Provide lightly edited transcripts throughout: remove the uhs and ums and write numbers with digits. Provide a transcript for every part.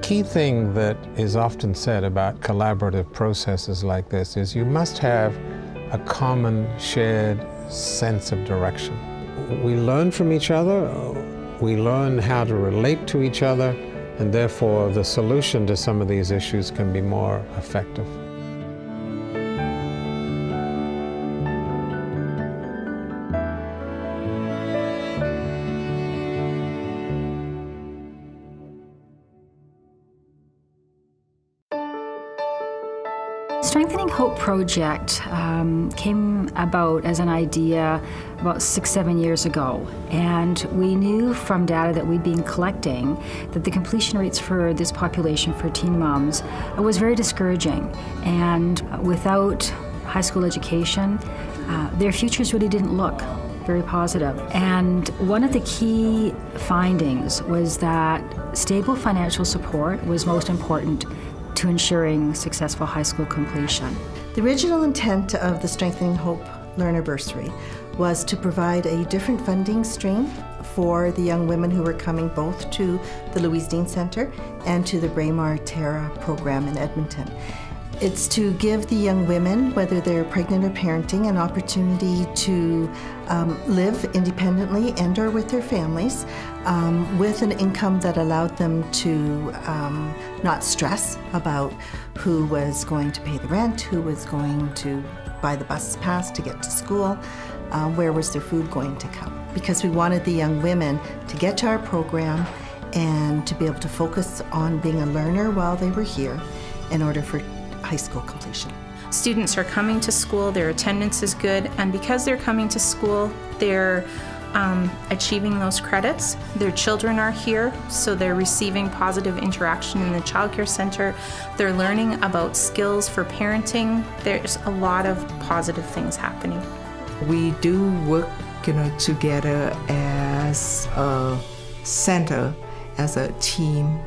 key thing that is often said about collaborative processes like this is you must have a common shared sense of direction. We learn from each other, we learn how to relate to each other, and therefore the solution to some of these issues can be more effective. Strengthening Hope project came about as an idea about 6-7 years ago, and we knew from data that we'd been collecting that the completion rates for this population for teen moms was very discouraging, and without high school education, their futures really didn't look very positive. And one of the key findings was that stable financial support was most important to ensuring successful high school completion. The original intent of the Strengthening Hope Learner Bursary was to provide a different funding stream for the young women who were coming both to the Louise Dean Centre and to the Braemar Terra program in Edmonton. It's to give the young women, whether they're pregnant or parenting, an opportunity to live independently and or with their families with an income that allowed them to not stress about who was going to pay the rent, who was going to buy the bus pass to get to school, where was their food going to come. Because we wanted the young women to get to our program and to be able to focus on being a learner while they were here in order for high school completion. Students are coming to school, their attendance is good, and because they're coming to school, they're achieving those credits. Their children are here, so they're receiving positive interaction in the childcare center. They're learning about skills for parenting. There's a lot of positive things happening. We do work, together as a center, as a team,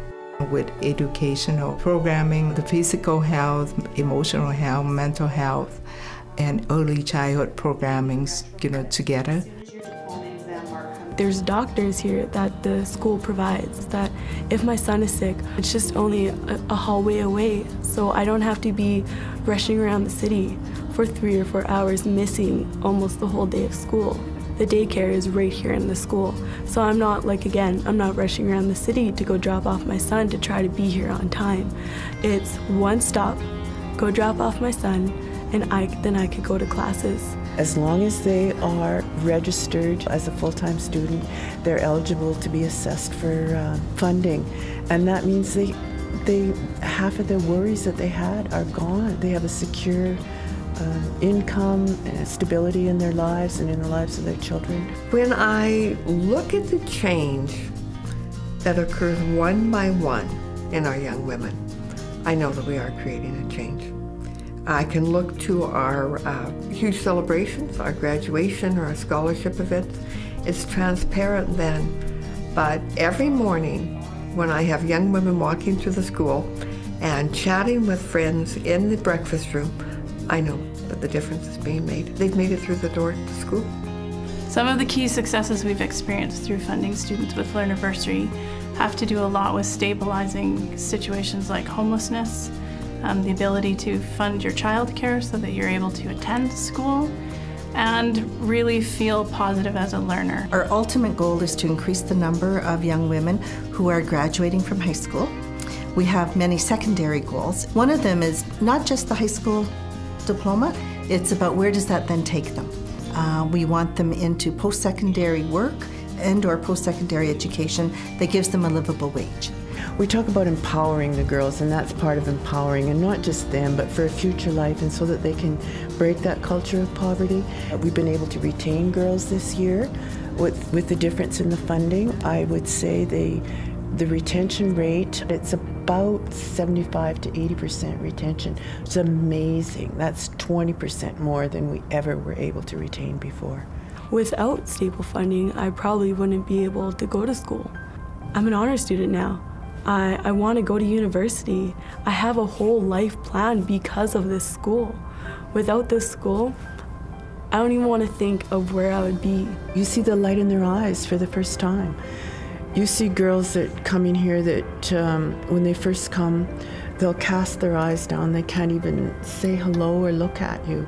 with educational programming, the physical health, emotional health, mental health, and early childhood programming, together. There's doctors here that the school provides, that if my son is sick, it's just only a hallway away, so I don't have to be rushing around the city for 3 or 4 hours, missing almost the whole day of school. The daycare is right here in the school, so I'm not I'm not rushing around the city to go drop off my son to try to be here on time. It's one stop, go drop off my son, and then I could go to classes. As long as they are registered as a full-time student, they're eligible to be assessed for funding, and that means they half of the worries that they had are gone. They have a secure income and stability in their lives and in the lives of their children. When I look at the change that occurs one by one in our young women, I know that we are creating a change. I can look to our huge celebrations, our graduation, or our scholarship events. It's transparent then, but every morning when I have young women walking through the school and chatting with friends in the breakfast room, I know that the difference is being made. They've made it through the door to school. Some of the key successes we've experienced through funding students with Learner Bursary have to do a lot with stabilizing situations like homelessness, the ability to fund your childcare so that you're able to attend school, and really feel positive as a learner. Our ultimate goal is to increase the number of young women who are graduating from high school. We have many secondary goals. One of them is not just the high school diploma, it's about where does that then take them. We want them into post-secondary work and or post-secondary education that gives them a livable wage. We talk about empowering the girls, and that's part of empowering, and not just them, but for a future life, and so that they can break that culture of poverty. We've been able to retain girls this year with the difference in the funding. I would say the retention rate, it's about 75 to 80% retention. It's amazing. That's 20% more than we ever were able to retain before. Without stable funding, I probably wouldn't be able to go to school. I'm an honor student now. I want to go to university. I have a whole life plan because of this school. Without this school, I don't even want to think of where I would be. You see the light in their eyes for the first time. You see girls that come in here that when they first come, they'll cast their eyes down. They can't even say hello or look at you.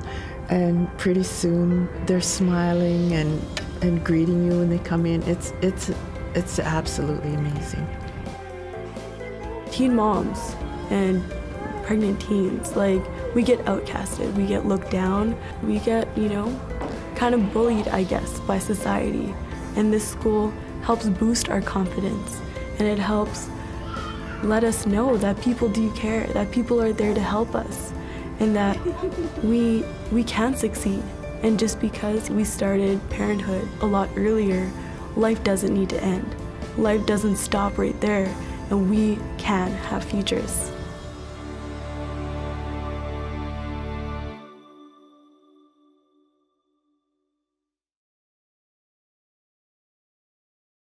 And pretty soon they're smiling and greeting you when they come in. It's absolutely amazing. Teen moms and pregnant teens, like, we get outcasted, we get looked down, we get, kind of bullied, I guess, by society. And this school helps boost our confidence, and it helps let us know that people do care, that people are there to help us, and that we can succeed. And just because we started parenthood a lot earlier, life doesn't need to end. Life doesn't stop right there, and we can have futures.